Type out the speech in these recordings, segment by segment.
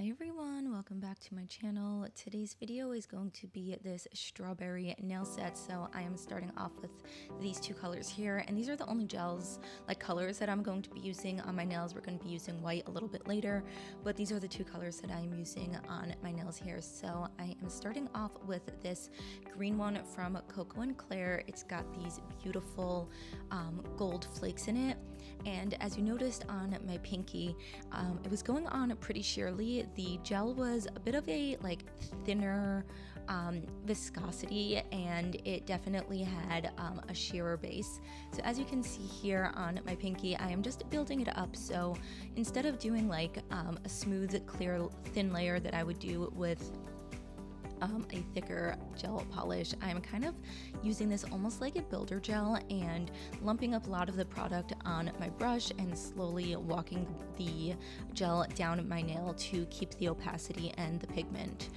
Hi everyone, welcome back to my channel. Today's video is going to be this strawberry nail set. So I am starting off with these two colors here, and these are the only gels, like colors, that I'm going to be using on my nails. We're going to be using white a little bit later, but these are the two colors that I'm using on my nails here. So I am starting off with this green one from Koko&Claire. It's got these beautiful gold flakes in it, and as you noticed on my pinky, it was going on pretty sheerly. The gel was a bit of a thinner viscosity, and it definitely had a sheerer base. So as you can see here on my pinky, I am just building it up. So instead of doing a smooth, clear, thin layer that I would do with a thicker gel polish, I'm kind of using this almost like a builder gel and lumping up a lot of the product on my brush and slowly walking the gel down my nail to keep the opacity and the pigment.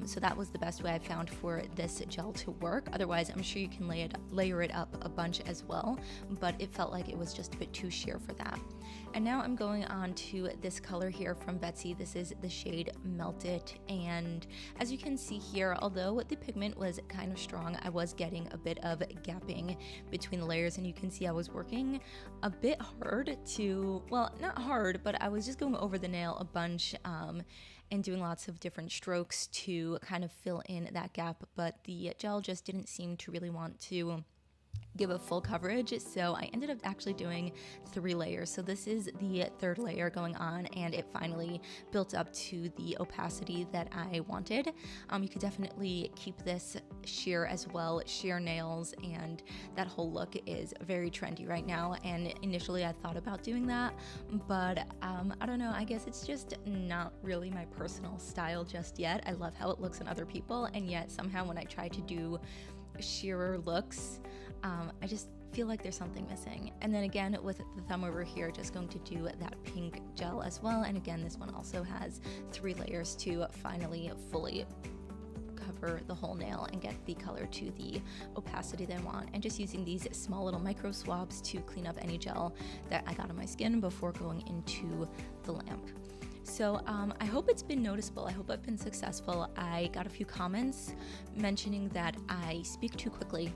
So that was the best way I found for this gel to work. Otherwise, I'm sure you can layer it up a bunch as well, but it felt like it was just a bit too sheer for that. And now I'm going on to this color here from Vettsy. This is the shade Melt It, and as you can see here, although the pigment was kind of strong, I was getting a bit of gapping between the layers, and you can see I was working a bit hard to, well, not hard, but I was just going over the nail a bunch and doing lots of different strokes to kind of fill in that gap, but the gel just didn't seem to really want to give a full coverage, so I ended up actually doing 3 layers. So this is the third layer going on, and it finally built up to the opacity that I wanted. You could definitely keep this sheer as well, sheer nails, and that whole look is very trendy right now, and initially I thought about doing that, but I don't know, I guess it's just not really my personal style just yet. I love how it looks on other people, and yet somehow when I try to do sheerer looks, I just feel like there's something missing. And then again, with the thumb over here, just going to do that pink gel as well. And again, this one also has 3 layers to finally fully cover the whole nail and get the color to the opacity that I want. And just using these small little micro swabs to clean up any gel that I got on my skin before going into the lamp. So I hope it's been noticeable. I hope I've been successful. I got a few comments mentioning that I speak too quickly.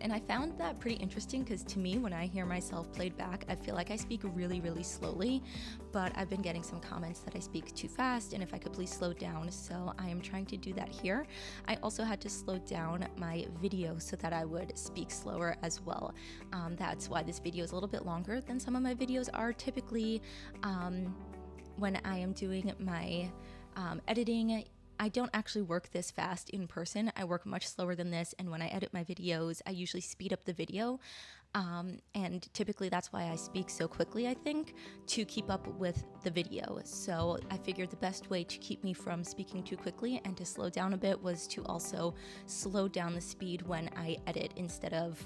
And I found that pretty interesting, because to me, when I hear myself played back, I feel like I speak really, really slowly, but I've been getting some comments that I speak too fast and if I could please slow down, so I am trying to do that here. I also had to slow down my video so that I would speak slower as well. That's why this video is a little bit longer than some of my videos are typically. When I am doing my editing, I don't actually work this fast in person. I work much slower than this, and when I edit my videos, I usually speed up the video. And typically that's why I speak so quickly, I think, to keep up with the video. So I figured the best way to keep me from speaking too quickly and to slow down a bit was to also slow down the speed when I edit instead of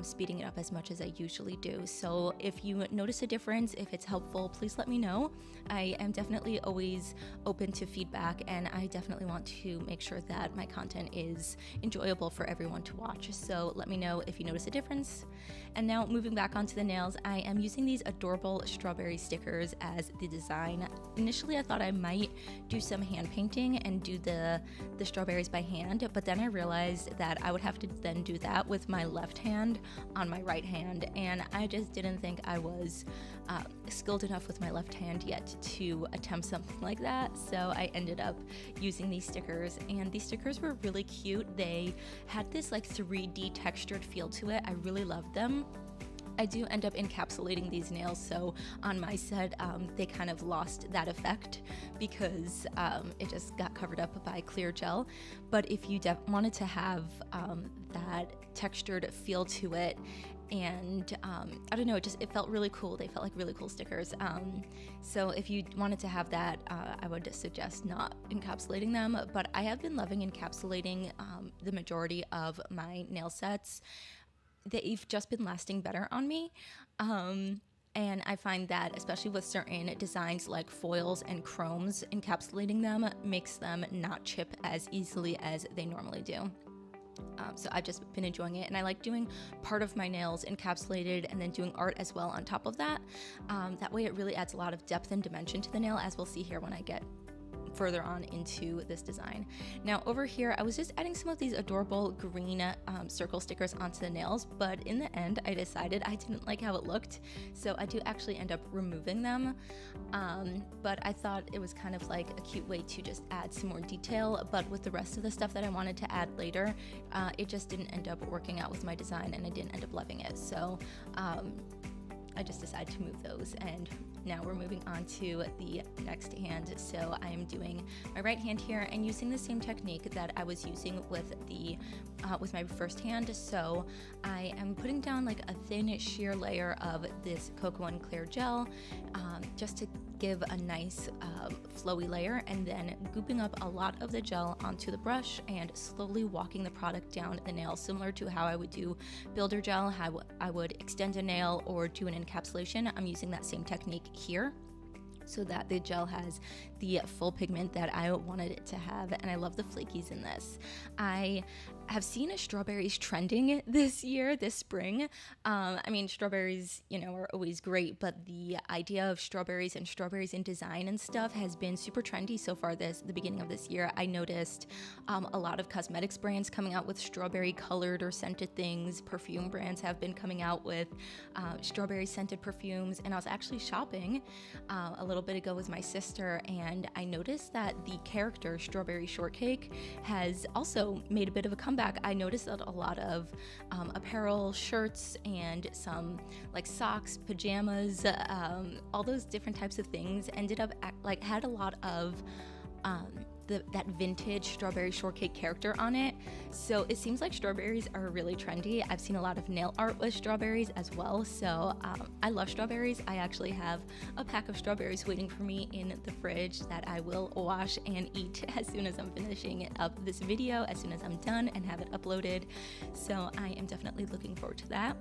speeding it up as much as I usually do. So if you notice a difference, if it's helpful, please let me know. I am definitely always open to feedback, and I definitely want to make sure that my content is enjoyable for everyone to watch. So let me know if you notice a difference. And now moving back onto the nails, I am using these adorable strawberry stickers as the design. Initially, I thought I might do some hand painting and do the strawberries by hand, but then I realized that I would have to then do that with my left hand on my right hand, and I just didn't think I was skilled enough with my left hand yet to attempt something like that. So I ended up using these stickers, and these stickers were really cute. They had this 3D textured feel to it. I really loved them. I do end up encapsulating these nails, so on my set, they kind of lost that effect because it just got covered up by clear gel. But if you wanted to have that textured feel to it, and I don't know, it felt really cool. They felt like really cool stickers. So if you wanted to have that, I would suggest not encapsulating them, but I have been loving encapsulating the majority of my nail sets. They've just been lasting better on me. And I find that especially with certain designs like foils and chromes, encapsulating them makes them not chip as easily as they normally do. So I've just been enjoying it, and I like doing part of my nails encapsulated and then doing art as well on top of that. That way it really adds a lot of depth and dimension to the nail, as we'll see here when I get further on into this design. Now over here, I was just adding some of these adorable green circle stickers onto the nails, but in the end, I decided I didn't like how it looked, so I do actually end up removing them. But I thought it was kind of like a cute way to just add some more detail, but with the rest of the stuff that I wanted to add later, it just didn't end up working out with my design, and I didn't end up loving it. So I just decided to move those, and now we're moving on to the next hand. So I am doing my right hand here and using the same technique that I was using with the with my first hand. So I am putting down like a thin sheer layer of this Koko&Claire gel, just to give a nice flowy layer, and then gooping up a lot of the gel onto the brush and slowly walking the product down the nail, similar to how I would do builder gel, how I would extend a nail or do an encapsulation. I'm using that same technique here so that the gel has the full pigment that I wanted it to have, and I love the flakies in this. I have seen strawberries trending this spring. I mean, strawberries, you know, are always great, but the idea of strawberries and strawberries in design and stuff has been super trendy so far the beginning of this year. I noticed a lot of cosmetics brands coming out with strawberry colored or scented things. Perfume brands have been coming out with strawberry scented perfumes, and I was actually shopping a little bit ago with my sister, and I noticed that the character Strawberry Shortcake has also made a bit of a comeback. I noticed that a lot of apparel, shirts, and some like socks, pajamas, all those different types of things ended up had a lot of that vintage Strawberry Shortcake character on it. So it seems like strawberries are really trendy. I've seen a lot of nail art with strawberries as well. So I love strawberries. I actually have a pack of strawberries waiting for me in the fridge that I will wash and eat as soon as I'm finishing up this video, as soon as I'm done and have it uploaded. So I am definitely looking forward to that.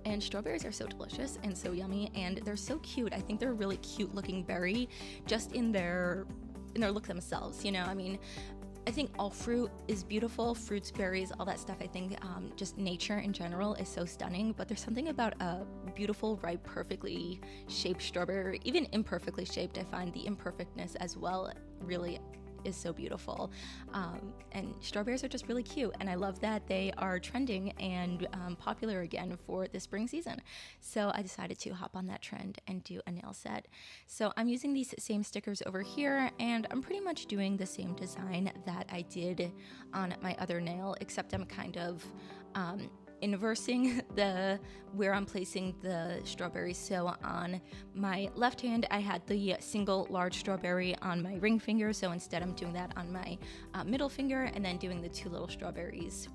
And strawberries are so delicious and so yummy, and they're so cute. I think they're a really cute looking berry just in their look themselves, you know. I mean, I think all fruit is beautiful, fruits, berries, all that stuff. I think just nature in general is so stunning, but there's something about a beautiful, ripe, perfectly shaped strawberry, even imperfectly shaped. I find the imperfectness as well really is so beautiful. And strawberries are just really cute, and I love that they are trending and popular again for the spring season. So I decided to hop on that trend and do a nail set. So I'm using these same stickers over here, and I'm pretty much doing the same design that I did on my other nail, except I'm kind of inversing where I'm placing the strawberries. So on my left hand, I had the single large strawberry on my ring finger, so instead I'm doing that on my middle finger, and then doing the two little strawberries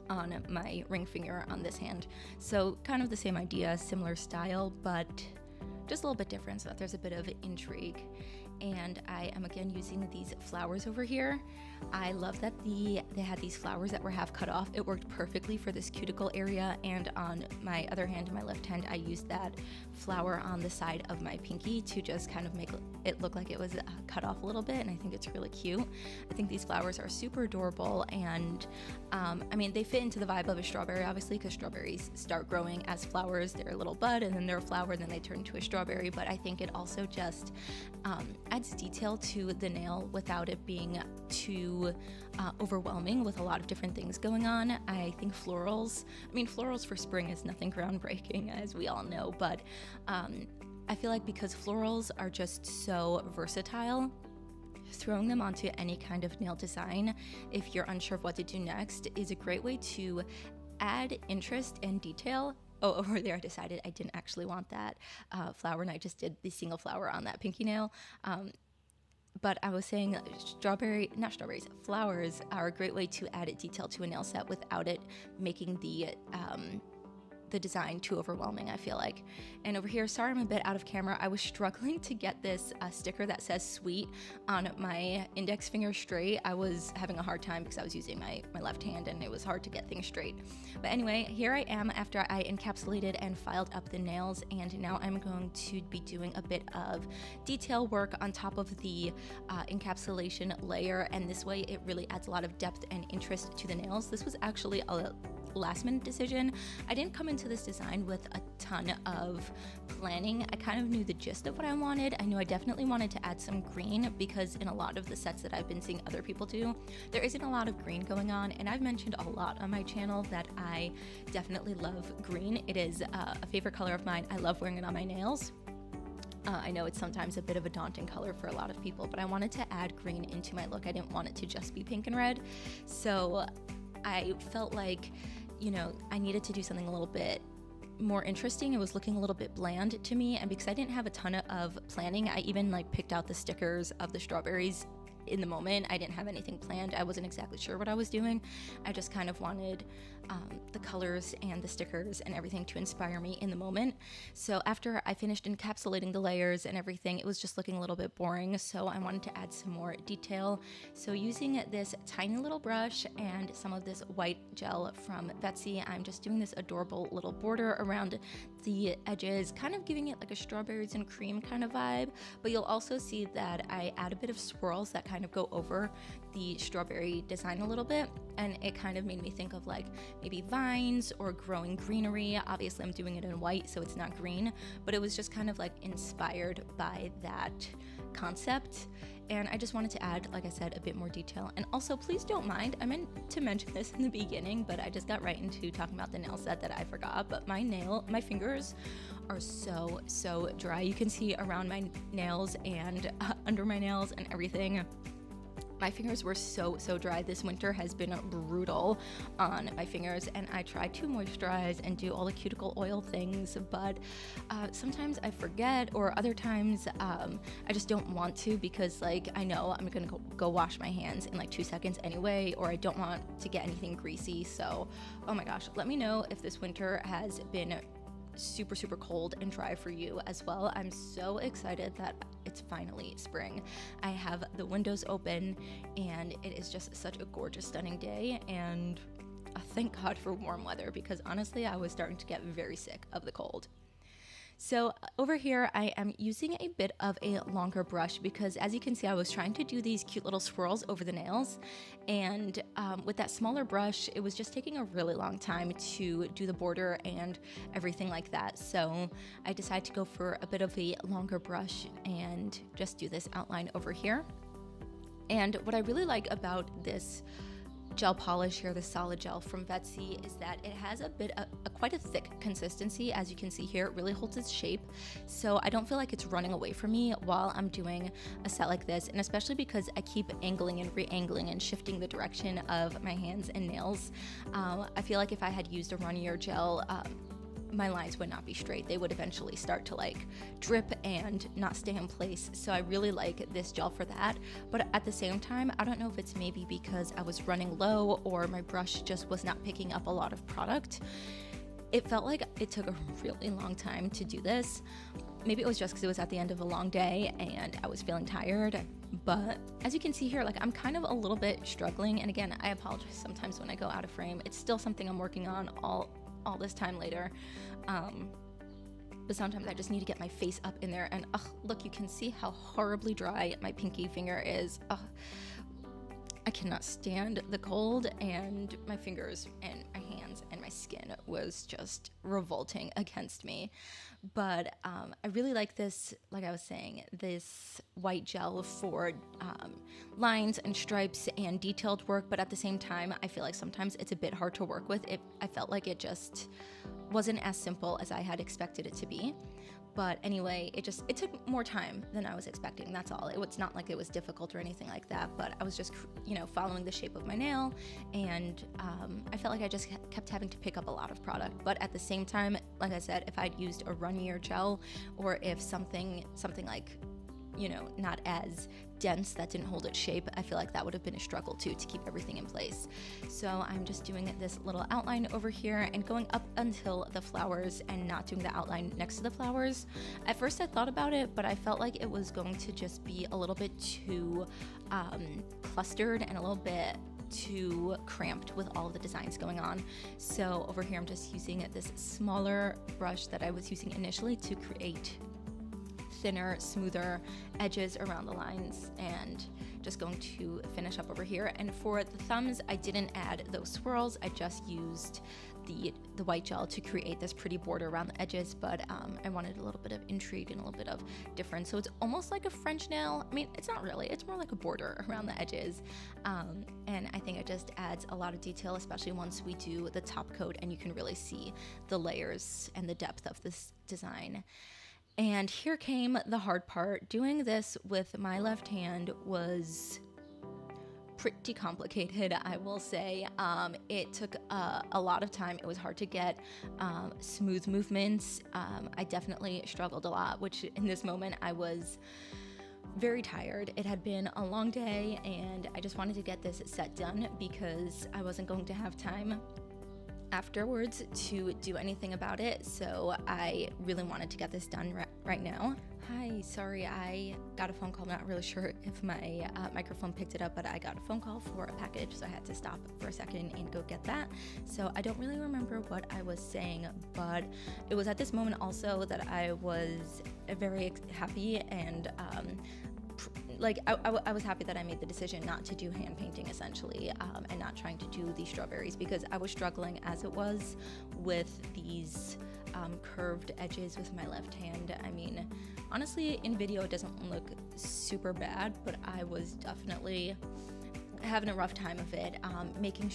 on my ring finger on this hand. So kind of the same idea, similar style, but just a little bit different, so that there's a bit of intrigue. And I am again using these flowers over here. I love that they had these flowers that were half cut off. It worked perfectly for this cuticle area, and on my other hand, my left hand, I used that flower on the side of my pinky to just kind of make it look like it was cut off a little bit, and I think it's really cute. I think these flowers are super adorable, and I mean, they fit into the vibe of a strawberry, obviously, because strawberries start growing as flowers. They're a little bud, and then they're a flower, and then they turn into a strawberry, but I think it also just adds detail to the nail without it being too overwhelming with a lot of different things going on. I think florals for spring is nothing groundbreaking, as we all know, but I feel like because florals are just so versatile, throwing them onto any kind of nail design, if you're unsure of what to do next, is a great way to add interest and detail. Oh, over there I decided I didn't actually want that flower, and I just did the single flower on that pinky nail. But I was saying flowers are a great way to add detail to a nail set without it making the design too overwhelming, I feel like. And over here, sorry I'm a bit out of camera, I was struggling to get this sticker that says sweet on my index finger straight. I was having a hard time because I was using my left hand, and it was hard to get things straight. But anyway, here I am after I encapsulated and filed up the nails, and now I'm going to be doing a bit of detail work on top of the encapsulation layer, and this way it really adds a lot of depth and interest to the nails. This was actually last minute decision. I didn't come into this design with a ton of planning. I kind of knew the gist of what I wanted. I knew I definitely wanted to add some green because in a lot of the sets that I've been seeing other people do, there isn't a lot of green going on, and I've mentioned a lot on my channel that I definitely love green. It is a favorite color of mine. I love wearing it on my nails. I know it's sometimes a bit of a daunting color for a lot of people, but I wanted to add green into my look. I didn't want it to just be pink and red. So I felt like, you know, I needed to do something a little bit more interesting. It was looking a little bit bland to me, and because I didn't have a ton of planning, I even like picked out the stickers of the strawberries in the moment. I didn't have anything planned. I wasn't exactly sure what I was doing. I just kind of wanted the colors and the stickers and everything to inspire me in the moment. So after I finished encapsulating the layers and everything, it was just looking a little bit boring. So I wanted to add some more detail. So using this tiny little brush and some of this white gel from Vettsy, I'm just doing this adorable little border around the edges, kind of giving it like a strawberries and cream kind of vibe. But you'll also see that I add a bit of swirls that kind of go over the strawberry design a little bit, and it kind of made me think of like maybe vines or growing greenery. Obviously I'm doing it in white, so it's not green, but it was just kind of like inspired by that concept. And I just wanted to add, like I said, a bit more detail. And also, please don't mind, I meant to mention this in the beginning, but I just got right into talking about the nail set that I forgot. But my fingers are so dry. You can see around my nails and under my nails and everything. My fingers were so dry. This winter has been brutal on my fingers, and I tried to moisturize and do all the cuticle oil things, but sometimes I forget, or other times I just don't want to, because like I know I'm gonna go wash my hands in like 2 seconds anyway, or I don't want to get anything greasy. So oh my gosh, let me know if this winter has been super cold and dry for you as well. I'm so excited that it's finally spring. I have the windows open and it is just such a gorgeous, stunning day, and thank God for warm weather, because honestly I was starting to get very sick of the cold. So over here I am using a bit of a longer brush because, as you can see, I was trying to do these cute little swirls over the nails, and with that smaller brush it was just taking a really long time to do the border and everything like that. So I decided to go for a bit of a longer brush and just do this outline over here. And what I really like about this gel polish here, the solid gel from Vettsy, is that it has quite a thick consistency. As you can see here, it really holds its shape, so I don't feel like it's running away from me while I'm doing a set like this. And especially because I keep angling and re-angling and shifting the direction of my hands and nails, I feel like if I had used a runnier gel, my lines would not be straight. They would eventually start to like drip and not stay in place. So I really like this gel for that. But at the same time, I don't know if it's maybe because I was running low or my brush just was not picking up a lot of product. It felt like it took a really long time to do this. Maybe it was just because it was at the end of a long day and I was feeling tired. But as you can see here, like I'm kind of a little bit struggling. And again, I apologize sometimes when I go out of frame. It's still something I'm working on all this time later, but sometimes I just need to get my face up in there. And look, you can see how horribly dry my pinky finger is. I cannot stand the cold, and my fingers and my hands and my skin was just revolting against me. But I really like this, like I was saying, this white gel for lines and stripes and detailed work. But at the same time, I feel like sometimes it's a bit hard to work with. I felt like it just wasn't as simple as I had expected it to be. But anyway, it took more time than I was expecting. That's all. It's not like it was difficult or anything like that, but I was just, following the shape of my nail, and I felt like I just kept having to pick up a lot of product. But at the same time, like I said, if I'd used a runnier gel, or if something like, not as dense, that didn't hold its shape, I feel like that would have been a struggle too, to keep everything in place. So I'm just doing this little outline over here and going up until the flowers and not doing the outline next to the flowers. At first I thought about it, but I felt like it was going to just be a little bit too clustered and a little bit too cramped with all of the designs going on. So over here I'm just using this smaller brush that I was using initially to create thinner, smoother edges around the lines, and just going to finish up over here. And for the thumbs, I didn't add those swirls. I just used the white gel to create this pretty border around the edges, but I wanted a little bit of intrigue and a little bit of difference. So it's almost like a French nail. I mean, it's not really, it's more like a border around the edges. And I think it just adds a lot of detail, especially once we do the top coat and you can really see the layers and the depth of this design. And here came the hard part. Doing this with my left hand was pretty complicated, I will say. It took a lot of time. It was hard to get smooth movements. I definitely struggled a lot, which in this moment I was very tired. It had been a long day and I just wanted to get this set done because I wasn't going to have time afterwards to do anything about it, so I really wanted to get this done right now. Hi, sorry, I got a phone call. I'm not really sure if my microphone picked it up, but I got a phone call for a package, so I had to stop for a second and go get that. So I don't really remember what I was saying, but it was at this moment also that I was very happy and I was happy that I made the decision not to do hand painting essentially, and not trying to do these strawberries, because I was struggling as it was with these curved edges with my left hand. I mean, honestly, in video it doesn't look super bad, but I was definitely having a rough time of it, making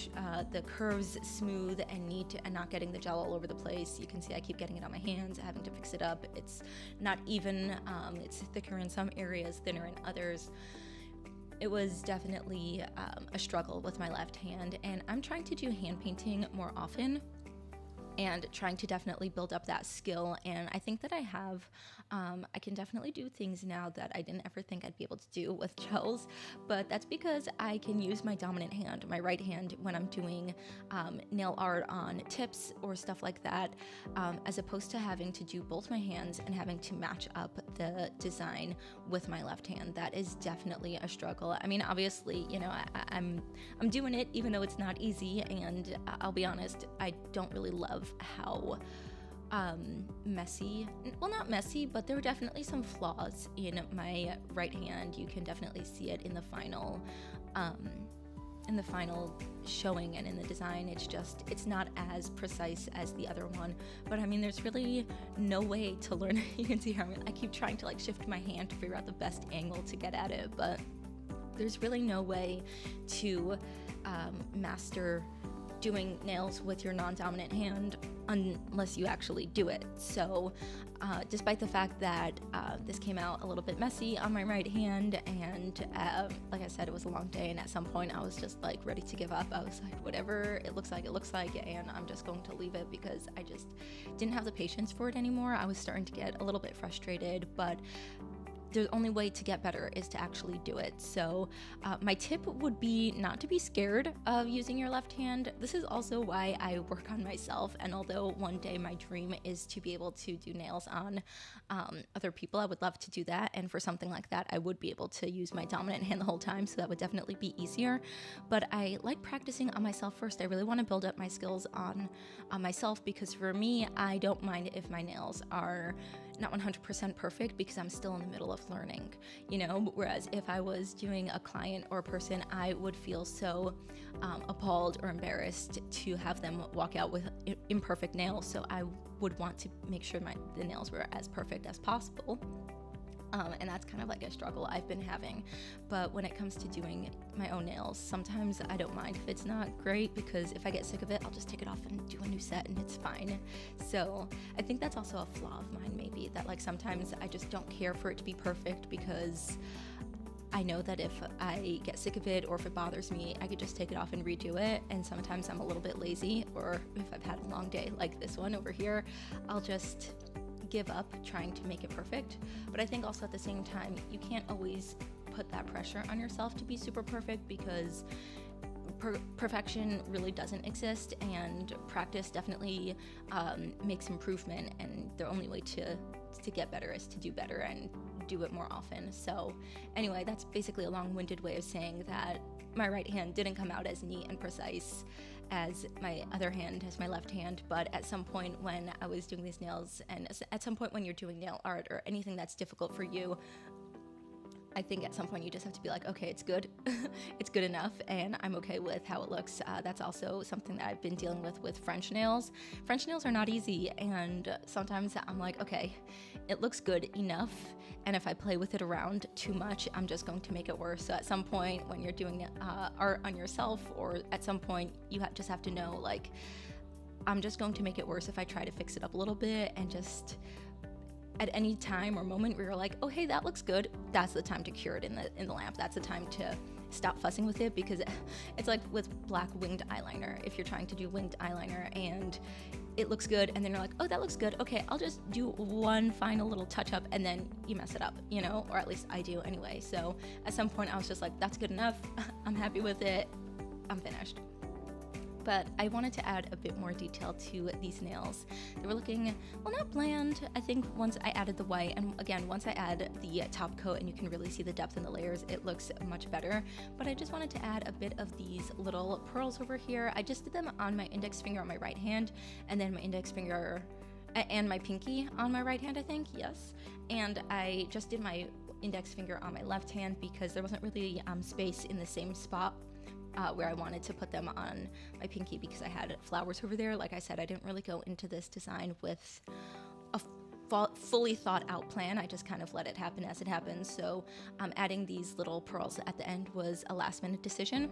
the curves smooth and neat and not getting the gel all over the place. You can see I keep getting it on my hands, having to fix it up. It's not even, it's thicker in some areas, thinner in others. It was definitely a struggle with my left hand, and I'm trying to do hand painting more often and trying to definitely build up that skill. And I think that I have. I can definitely do things now that I didn't ever think I'd be able to do with gels, but that's because I can use my dominant hand, my right hand, when I'm doing nail art on tips or stuff like that, as opposed to having to do both my hands and having to match up the design with my left hand. That is definitely a struggle. I mean, obviously, you know, I'm doing it even though it's not easy, and I'll be honest, I don't really love how messy, well, not messy, but there were definitely some flaws in my right hand. You can definitely see it in the final showing and in the design. It's not as precise as the other one, but I mean, there's really no way to learn. You can see how I keep trying to like shift my hand to figure out the best angle to get at it, but there's really no way to master doing nails with your non-dominant hand unless you actually do it. So despite the fact that this came out a little bit messy on my right hand, and like I said, it was a long day, and at some point I was just like ready to give up. I was like, whatever it looks like, and I'm just going to leave it because I just didn't have the patience for it anymore. I was starting to get a little bit frustrated, but the only way to get better is to actually do it. So my tip would be not to be scared of using your left hand. This is also why I work on myself, and although one day my dream is to be able to do nails on other people, I would love to do that, and for something like that I would be able to use my dominant hand the whole time, so that would definitely be easier. But I like practicing on myself first. I really want to build up my skills on myself, because for me, I don't mind if my nails are not 100% perfect, because I'm still in the middle of learning, you know. Whereas if I was doing a client or a person, I would feel so appalled or embarrassed to have them walk out with imperfect nails. So I would want to make sure the nails were as perfect as possible. And that's kind of like a struggle I've been having. But when it comes to doing my own nails, sometimes I don't mind if it's not great, because if I get sick of it, I'll just take it off and do a new set and it's fine. So I think that's also a flaw of mine, maybe, that like sometimes I just don't care for it to be perfect, because I know that if I get sick of it or if it bothers me, I could just take it off and redo it. And sometimes I'm a little bit lazy, or if I've had a long day like this one over here, I'll just give up trying to make it perfect. But I think also at the same time, you can't always put that pressure on yourself to be super perfect, because perfection really doesn't exist, and practice definitely makes improvement, and the only way to get better is to do better and do it more often. So anyway, that's basically a long-winded way of saying that my right hand didn't come out as neat and precise as my other hand, as my left hand. But at some point when I was doing these nails, and at some point when you're doing nail art or anything that's difficult for you, I think at some point you just have to be like, okay, it's good. It's good enough, and I'm okay with how it looks. That's also something that I've been dealing with French nails. French nails are not easy, and sometimes I'm like, okay, it looks good enough, and if I play with it around too much, I'm just going to make it worse. So at some point when you're doing art on yourself, or at some point you just have to know, like, I'm just going to make it worse if I try to fix it up a little bit, and just at any time or moment where you're like, oh hey, that looks good, that's the time to cure it in the lamp. That's the time to stop fussing with it, because it's like with black winged eyeliner. If you're trying to do winged eyeliner and it looks good, and then you're like, oh, that looks good, okay, I'll just do one final little touch up, and then you mess it up, you know, or at least I do anyway. So at some point I was just like, that's good enough. I'm happy with it, I'm finished. But I wanted to add a bit more detail to these nails. They were looking, well, not bland. I think once I added the white, and again, once I add the top coat and you can really see the depth in the layers, it looks much better. But I just wanted to add a bit of these little pearls over here. I just did them on my index finger on my right hand, and then my index finger and my pinky on my right hand, I think, yes. And I just did my index finger on my left hand because there wasn't really space in the same spot where I wanted to put them on my pinky, because I had flowers over there. Like I said, I didn't really go into this design with a fully thought out plan. I just kind of let it happen as it happens. So adding these little pearls at the end was a last minute decision.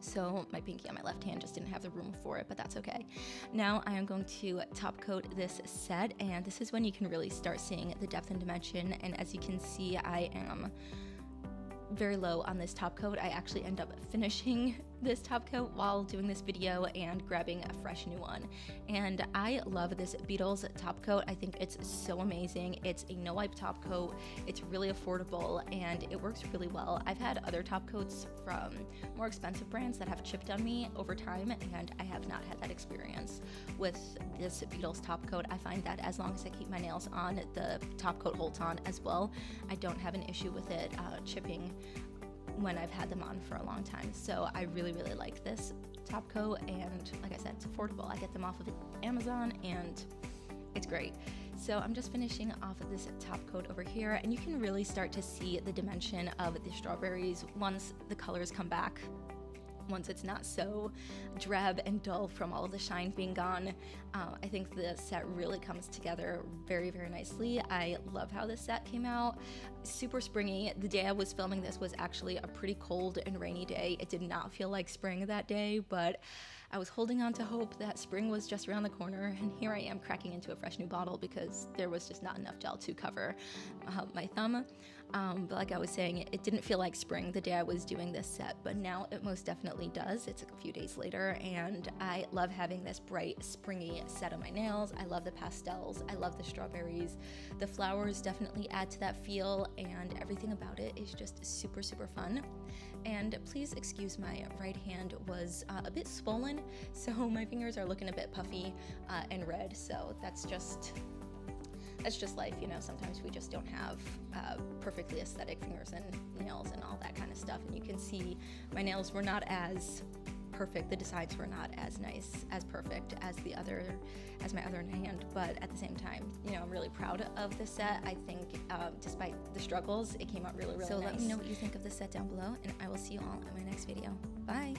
So my pinky on my left hand just didn't have the room for it, but that's okay. Now I am going to top coat this set, and this is when you can really start seeing the depth and dimension. And as you can see, I am very low on this top coat. I actually end up finishing this top coat while doing this video and grabbing a fresh new one. And I love this Beetles top coat. I think it's so amazing. It's a no wipe top coat. It's really affordable and it works really well. I've had other top coats from more expensive brands that have chipped on me over time, and I have not had that experience with this Beetles top coat. I find that as long as I keep my nails on, the top coat holds on as well. I don't have an issue with it chipping when I've had them on for a long time. So I really, really like this top coat, and like I said, it's affordable. I get them off of Amazon and it's great. So I'm just finishing off of this top coat over here, and you can really start to see the dimension of the strawberries once the colors come back. Once it's not so drab and dull from all of the shine being gone. I think the set really comes together very, very nicely. I love how this set came out. Super springy. The day I was filming this was actually a pretty cold and rainy day. It did not feel like spring that day, but I was holding on to hope that spring was just around the corner, and here I am cracking into a fresh new bottle because there was just not enough gel to cover my thumb. But like I was saying, it didn't feel like spring the day I was doing this set, but now it most definitely does. It's a few days later, and I love having this bright, springy set on my nails. I love the pastels. I love the strawberries. The flowers definitely add to that feel, and everything about it is just super, super fun. And please excuse my right hand was a bit swollen, so my fingers are looking a bit puffy and red, so that's just life, you know. Sometimes we just don't have perfectly aesthetic fingers and nails and all that kind of stuff, and you can see my nails were not as perfect, the designs were not as nice, as perfect as my other hand, but at the same time, you know, I'm really proud of this set. I think despite the struggles, it came out really, really nice. So let me know what you think of the set down below, and I will see you all in my next video. Bye!